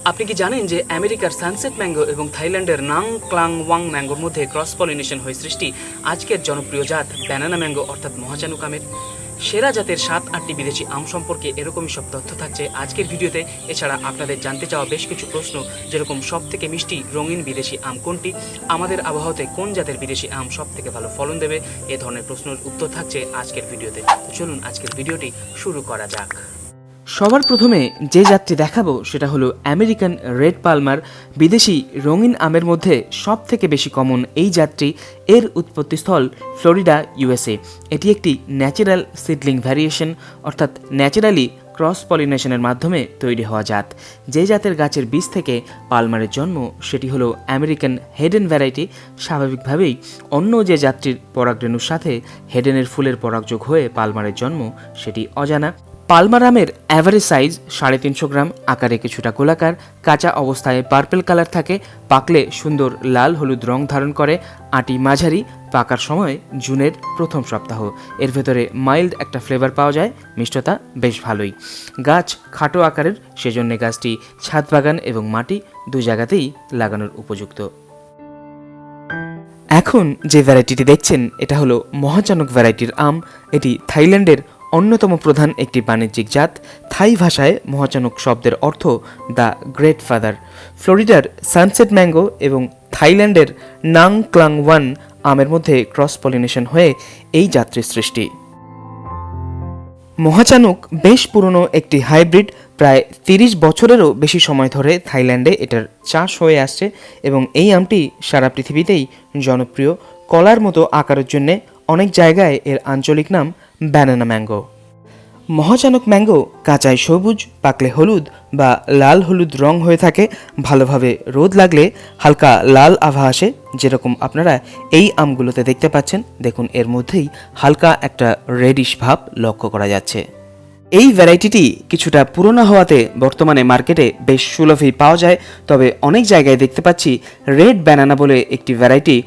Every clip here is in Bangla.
আপনি কি জানেন যে আমেরিকার সানসেট ম্যাঙ্গো এবং থাইল্যান্ডের নাং ক্লাং ওয়াং ম্যাঙ্গোর মধ্যে ক্রস পলিনেশন হয়ে সৃষ্টি আজকের জনপ্রিয় জাত ব্যানানা ম্যাঙ্গো অর্থাৎ মহাচানুক আমের। সেরা জাতের 7-8টি বিদেশি আম সম্পর্কে এরকমই সব তথ্য থাকছে আজকের ভিডিওতে। এছাড়া আপনাদের জানতে চাওয়া বেশ কিছু প্রশ্ন, যেরকম সব থেকে মিষ্টি রঙিন বিদেশি আম কোনটি, আমাদের আবহাওয়াতে কোন জাতের বিদেশি আম সব থেকে ভালো ফলন দেবে, এ ধরনের প্রশ্নের উত্তর থাকছে আজকের ভিডিওতে। তো চলুন আজকের ভিডিওটি শুরু করা যাক। সবার প্রথমে যে জাতটি দেখাবো সেটা হলো আমেরিকান রেড পালমার। বিদেশি রঙিন আমের মধ্যে সব থেকে বেশি কমন এই জাতটি। এর উৎপত্তিস্থল ফ্লোরিডা, ইউএসএ। এটি একটি ন্যাচারাল সিডলিং ভ্যারিয়েশন, অর্থাৎ ন্যাচারালি ক্রস পলিনেশনের মাধ্যমে তৈরি হওয়া জাত। যে জাতের গাছের বীজ থেকে পালমারের জন্ম সেটি হলো আমেরিকান হেডেন ভ্যারাইটি। স্বাভাবিকভাবেই অন্য যে জাতটির পরাগরেণুর সাথে হেডেনের ফুলের পরাগযোগ হয়ে পালমারের জন্ম সেটি অজানা। পালমার আমের অ্যাভারেজ সাইজ 350 গ্রাম, আকারে কিছুটা গোলাকার, কাঁচা অবস্থায় পার্পল কালার থাকে, পাকলে সুন্দর লাল হলুদ রং ধারণ করে, আঁটি মাঝারি, পাকার সময় জুনের প্রথম সপ্তাহ। এর ভেতরে মাইল্ড একটা ফ্লেভার পাওয়া যায়, মিষ্টতা বেশ ভালোই। গাছ খাটো আকারের, সেজন্য গাছটি ছাদ বাগান এবং মাটি দুই জায়গাতেই লাগানোর উপযুক্ত। এখন যে ভ্যারাইটিটি দেখছেন এটা হলো মহাচানক ভ্যারাইটির আম। এটি থাইল্যান্ডের অন্যতম প্রধান একটি বাণিজ্যিক জাত। থাই ভাষায় মহাচানক শব্দের অর্থ দ্য গ্রেট ফাদার। ফ্লোরিডার সানসেট ম্যাঙ্গো এবং থাইল্যান্ডের নাং ক্লাং ওয়ান আমের মধ্যে ক্রস পলিনেশন হয়ে এই জাতটির সৃষ্টি। মহাচানক বেশ পুরনো একটি হাইব্রিড। প্রায় 30 বছরেরও বেশি সময় ধরে থাইল্যান্ডে এটার চাষ হয়ে আসছে এবং এই আমটি সারা পৃথিবীতেই জনপ্রিয়। কলার মতো আকারের জন্যে অনেক জায়গায় এর আঞ্চলিক নাম ব্যানানা ম্যাঙ্গো। মহাচানক ম্যাঙ্গো কাঁচায় সবুজ, পাকলে হলুদ বা লাল হলুদ রং হয়ে থাকে। ভালোভাবে রোদ লাগলে হালকা লাল আভা আসে, যেরকম আপনারা এই আমগুলোতে দেখতে পাচ্ছেন। দেখুন, এর মধ্যেই হালকা একটা রেডিশ ভাব লক্ষ্য করা যাচ্ছে। এই ভ্যারাইটিটি কিছুটা পুরনো হওয়াতে বর্তমানে মার্কেটে বেশ সুলভেই পাওয়া যায়। তবে অনেক জায়গায় দেখতে পাচ্ছি রেড ব্যানানা বলে একটি ভ্যারাইটি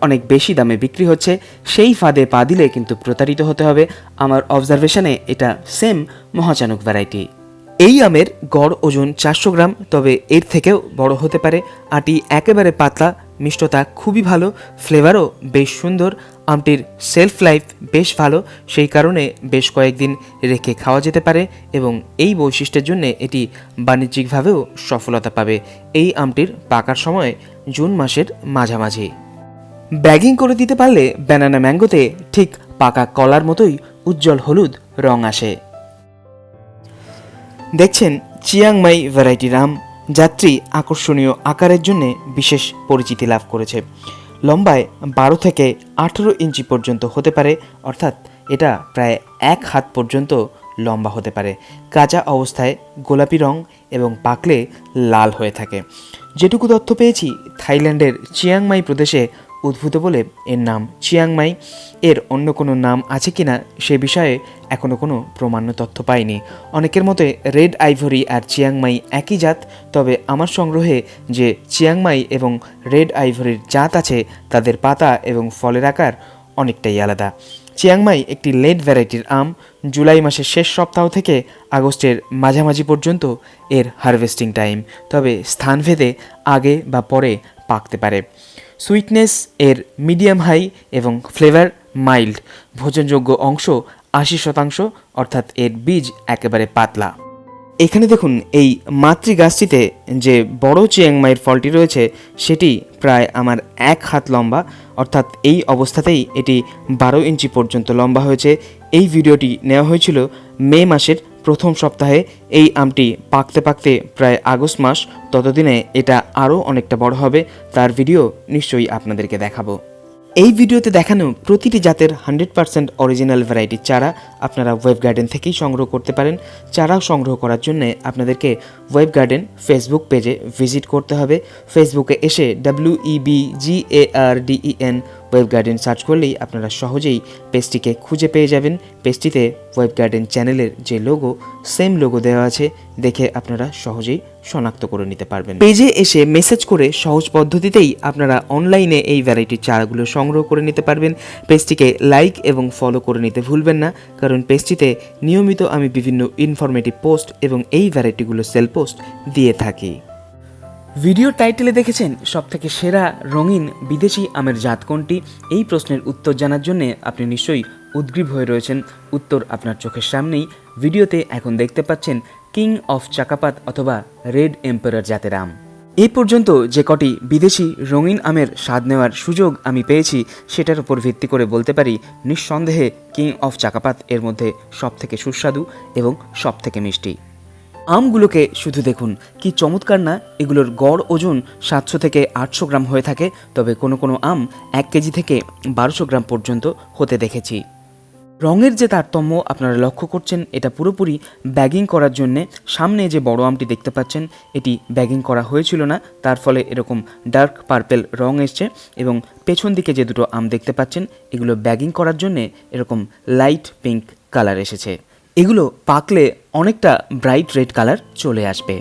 অনেক বেশি দামে বিক্রি হচ্ছে। সেই ফাঁদে পা দিলে কিন্তু প্রতারিত হতে হবে। আমার অবজারভেশনে এটা সেম মহাচানক ভ্যারাইটি। এই আমের গড় ওজন 400 গ্রাম, তবে এর থেকেও বড় হতে পারে। আটি একেবারে পাতলা, মিষ্টতা খুবই ভালো, ফ্লেভারও বেশ সুন্দর। আমটির সেলফ লাইফ বেশ ভালো, সেই কারণে বেশ কয়েকদিন রেখে খাওয়া যেতে পারে এবং এই বৈশিষ্ট্যের জন্য এটি বাণিজ্যিকভাবেও সফলতা পাবে। এই আমটির পাকার সময় জুন মাসের মাঝামাঝি। ব্যাগিং করে দিতে পারলে ব্যানানা ম্যাঙ্গোতে ঠিক পাকা কলার মতোই উজ্জ্বল হলুদ রং আসে। দেখছেন চিয়াংমাই ভ্যারাইটির আম। জাতটি আকর্ষণীয় আকারের জন্য বিশেষ পরিচিতি লাভ করেছে। লম্বায় 12 থেকে 18 ইঞ্চি পর্যন্ত হতে পারে, অর্থাৎ এটা প্রায় 1 হাত পর্যন্ত লম্বা হতে পারে। কাঁচা অবস্থায় গোলাপি রং এবং পাকলে লাল হয়ে থাকে। যেটুকু তথ্য পেয়েছি, থাইল্যান্ডের চিয়াংমাই প্রদেশে উদ্ভূত বলে এর নাম চিয়াংমাই। এর অন্য কোনো নাম আছে কিনা সে বিষয়ে এখনও কোনো প্রমাণ্য তথ্য পাইনি। অনেকের মতে রেড আইভরি আর চিয়াংমাই একই জাত, তবে আমার সংগ্রহে যে চিয়াংমাই এবং রেড আইভরির জাত আছে তাদের পাতা এবং ফলের আকার অনেকটাই আলাদা। চিয়াংমাই একটি লেট ভ্যারাইটির আম। জুলাই মাসের শেষ সপ্তাহ থেকে আগস্টের মাঝামাঝি পর্যন্ত এর হারভেস্টিং টাইম, তবে স্থানভেদে আগে বা পরে পাকতে পারে। সুইটনেস এর মিডিয়াম হাই এবং ফ্লেভার মাইল্ড। ভোজনযোগ্য অংশ 80%, অর্থাৎ এর বীজ একেবারে পাতলা। এখানে দেখুন, এই মাতৃগাছটিতে যে বড় চিয়াংমাইয়ের ফলটি রয়েছে সেটি প্রায় আমার 1 হাত লম্বা, অর্থাৎ এই অবস্থাতেই এটি 12 ইঞ্চি পর্যন্ত লম্বা হয়েছে। এই ভিডিওটি নেওয়া হয়েছিল মে মাসের প্রথম সপ্তাহে। এই আমটি পাকতে পাকতে প্রায় আগস্ট মাস, ততদিনে এটা আরও অনেকটা বড় হবে। তার ভিডিও নিশ্চয়ই আপনাদেরকে দেখাবো। এই ভিডিওতে দেখানো প্রতিটি জাতের 100% অরিজিনাল ভ্যারাইটির চারা আপনারা ওয়েবগার্ডেন থেকেই সংগ্রহ করতে পারেন। চারা সংগ্রহ করার জন্য আপনাদেরকে ওয়েবগার্ডেন ফেসবুক পেজে ভিজিট করতে হবে। ফেসবুকে এসে WEBGARDEN ওয়েবগার্ডেন সার্চ করলেই আপনারা সহজেই পেজটিকে খুঁজে পেয়ে যাবেন। পেজটিতে ওয়েবগার্ডেন চ্যানেলের যে লোগো, সেম লোগো দেওয়া আছে, দেখে আপনারা সহজেই শনাক্ত করে নিতে পারবেন। পেজে এসে মেসেজ করে সহজ পদ্ধতিতেই আপনারা অনলাইনে এই ভ্যারাইটির চারাগুলো সংগ্রহ করে নিতে পারবেন। পেজটিকে লাইক এবং ফলো করে নিতে ভুলবেন না, কারণ পেজটিতে নিয়মিত আমি বিভিন্ন ইনফরমেটিভ পোস্ট এবং এই ভ্যারাইটিগুলো সেল পোস্ট দিয়ে থাকি। ভিডিও টাইটেলে দেখেছেন সবথেকে সেরা রঙিন বিদেশি আমের জাত কোনটি? এই প্রশ্নের উত্তর জানার জন্য আপনি নিশ্চয়ই উদ্গ্রীব হয়ে রয়েছেন। উত্তর আপনার চোখের সামনেই। ভিডিওতে এখন দেখতে পাচ্ছেন কিং অফ চাকাপাত অথবা রেড এম্পারার জাতের আম। এই পর্যন্ত যে কটি বিদেশি রঙিন আমের স্বাদ নেওয়ার সুযোগ আমি পেয়েছি সেটার উপর ভিত্তি করে বলতে পারি নিঃসন্দেহে কিং অফ চাকাপাত এর মধ্যে সবথেকে সুস্বাদু এবং সবথেকে মিষ্টি। আমগুলোকে শুধু দেখুন, কি চমৎকার না! এগুলোর গড় ওজন 700 থেকে 800 গ্রাম হয়ে থাকে, তবে কোনো কোনো আম 1 কেজি থেকে 1200 গ্রাম পর্যন্ত হতে দেখেছি। রঙের যে তারতম্য আপনারা লক্ষ্য করছেন, এটা পুরোপুরি ব্যাগিং করার জন্যে। সামনে যে বড় আমটি দেখতে পাচ্ছেন এটি ব্যাগিং করা হয়েছিল না, তার ফলে এরকম ডার্ক পার্পেল রং এসছে, এবং পেছন দিকে যে দুটো আম দেখতে পাচ্ছেন এগুলো ব্যাগিং করার জন্যে এরকম লাইট পিঙ্ক কালার এসেছে। এগুলো পাকলে অনেকটা ব্রাইট রেড কালার চলে আসবে।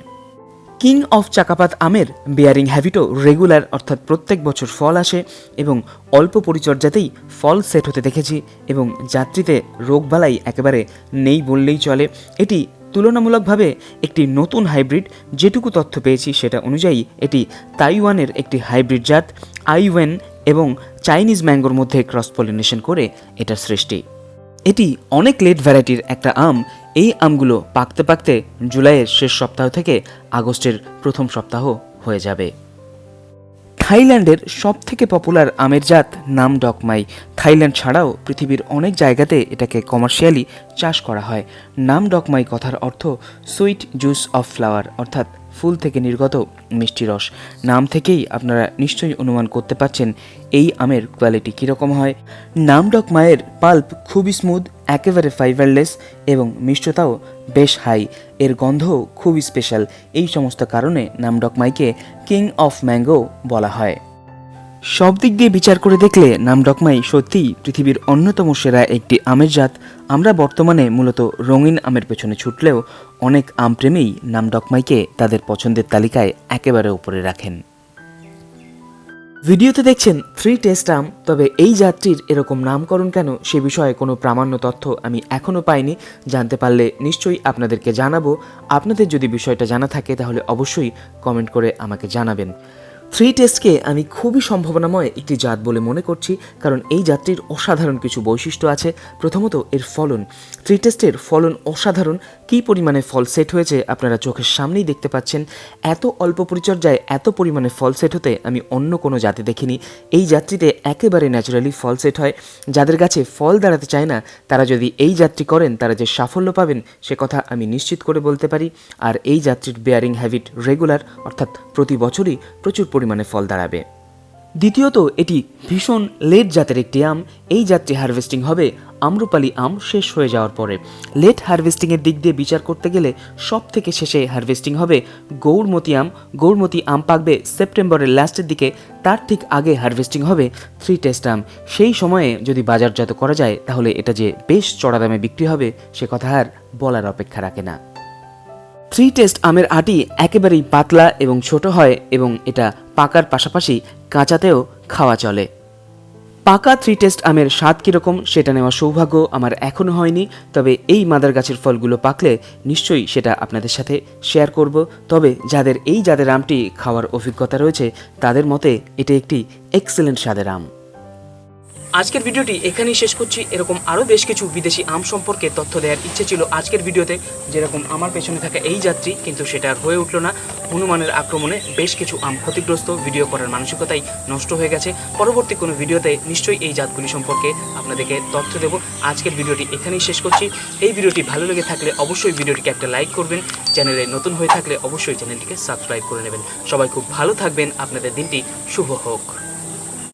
কিং অফ চাকাপাত আমের বেয়ারিং হ্যাবিটও রেগুলার, অর্থাৎ প্রত্যেক বছর ফল আসে এবং অল্প পরিচর্যাতেই ফল সেট হতে দেখেছি, এবং যাত্রীতে রোগবালাই একেবারে নেই বললেই চলে। এটি তুলনামূলকভাবে একটি নতুন হাইব্রিড। যেটুকু তথ্য পেয়েছি সেটা অনুযায়ী এটি তাইওয়ানের একটি হাইব্রিড জাত আইওয়েন এবং চাইনিজ ম্যাঙ্গোর মধ্যে ক্রস পলিনেশন করে এটার সৃষ্টি। এটি অনেক লেট ভ্যারাইটির একটা আম। এই আমগুলো পাকতে পাকতে জুলাইয়ের শেষ সপ্তাহ থেকে আগস্টের প্রথম সপ্তাহ হয়ে যাবে। থাইল্যান্ডের সবথেকে পপুলার আমের জাত নামডকমাই। থাইল্যান্ড ছাড়াও পৃথিবীর অনেক জায়গাতে এটাকে কমার্শিয়ালি চাষ করা হয়। নামডকমাই কথার অর্থ সুইট জুস অফ ফ্লাওয়ার, অর্থাৎ ফুল থেকে নির্গত মিষ্টি রস। নাম থেকেই আপনারা নিশ্চয়ই অনুমান করতে পারছেন এই আমের কোয়ালিটি কীরকম হয়। নামডকমাইয়ের পাল্প খুবই স্মুথ, একেবারে ফাইবারলেস, এবং মিষ্টতাও বেশ হাই। এর গন্ধও খুবই স্পেশাল। এই সমস্ত কারণে নামডকমাইকে কিং অফ ম্যাঙ্গো বলা হয়। সব দিক দিয়ে বিচার করে দেখলে নামডকমাই সত্যিই পৃথিবীর অন্যতম সেরা একটি আমের জাত। আমরা বর্তমানে মূলত রঙিন আমের পেছনে ছুটলেও অনেক আমপ্রেমীই নামডকমাইকে তাদের পছন্দের তালিকায় একেবারে উপরে রাখেন। ভিডিওতে দেখছেন 3 টেস্ট আম, তবে এই জাতটির এরকম নামকরণ কেন সে বিষয়ে কোনো প্রামাণ্য তথ্য আমি এখনও পাইনি। জানতে পারলে নিশ্চয়ই আপনাদেরকে জানাবো। আপনাদের যদি বিষয়টা জানা থাকে তাহলে অবশ্যই কমেন্ট করে আমাকে জানাবেন। 3 টেস্টকে আমি খুবই সম্ভাবনাময় একটি জাত বলে মনে করছি, কারণ এই জাতটির অসাধারণ কিছু বৈশিষ্ট্য আছে। প্রথমত এর ফলন। 3 টেস্টের ফলন অসাধারণ। কী পরিমাণে ফল সেট হয়েছে আপনারা চোখের সামনেই দেখতে পাচ্ছেন। এত অল্প পরিচর্যায় এত পরিমাণে ফল সেট হতে আমি অন্য কোনো জাতে দেখিনি। এই জাতটিতে একেবারে ন্যাচারালি ফল সেট হয়। যাদের কাছে ফল দাঁড়াতে চায় না তারা যদি এই জাতটি করেন তারা যে সাফল্য পাবেন সে কথা আমি নিশ্চিত করে বলতে পারি। আর এই জাতটির বেয়ারিং হ্যাবিট রেগুলার, অর্থাৎ প্রতি বছরই প্রচুর পরিমাণে ফল দাঁড়াবে। দ্বিতীয়ত এটি ভীষণ লেট জাতের একটি আম। এই জাতটি হারভেস্টিং হবে আম্রপালি আম শেষ হয়ে যাওয়ার পরে। লেট হারভেস্টিংয়ের দিক দিয়ে বিচার করতে গেলে সব থেকে শেষে হারভেস্টিং হবে গৌরমতি আম। গৌরমতি আম পাকবে সেপ্টেম্বরের লাস্টের দিকে, তার ঠিক আগে হারভেস্টিং হবে 3 টেস্ট আম। সেই সময়ে যদি বাজারজাত করা যায় তাহলে এটা যে বেশ চড়া দামে বিক্রি হবে সে কথা আর বলার অপেক্ষা রাখে না। 3 টেস্ট আমের আটি একেবারেই পাতলা এবং ছোট হয়, এবং এটা পাকার পাশাপাশি কাঁচাতেও খাওয়া চলে। পাকা 3 টেস্ট আমের স্বাদ কীরকম সেটা নেওয়ার সৌভাগ্য আমার এখনও হয়নি, তবে এই মাদার গাছের ফলগুলো পাকলে নিশ্চয়ই সেটা আপনাদের সাথে শেয়ার করব। তবে যাদের এই জাতের আমটি খাওয়ার অভিজ্ঞতা রয়েছে তাদের মতে এটা একটি এক্সেলেন্ট স্বাদের আম। আজকের ভিডিওটি এখানেই শেষ করছি। এরকম আরও বেশ কিছু বিদেশি আম সম্পর্কে তথ্য দেওয়ার ইচ্ছে ছিল আজকের ভিডিওতে, যেরকম আমার পেছনে থাকা এই যাত্রী, কিন্তু সেটা আর হয়ে উঠল না। হনুমানের আক্রমণে বেশ কিছু আম ক্ষতিগ্রস্ত, ভিডিও করার মানসিকতাই নষ্ট হয়ে গেছে। পরবর্তী কোনো ভিডিওতে নিশ্চয়ই এই জাতগুলি সম্পর্কে আপনাদেরকে তথ্য দেব। আজকের ভিডিওটি এখানেই শেষ করছি। এই ভিডিওটি ভালো লেগে থাকলে অবশ্যই ভিডিওটিকে একটা লাইক করবেন। চ্যানেলে নতুন হয়ে থাকলে অবশ্যই চ্যানেলটিকে সাবস্ক্রাইব করে নেবেন। সবাই খুব ভালো থাকবেন। আপনাদের দিনটি শুভ হোক।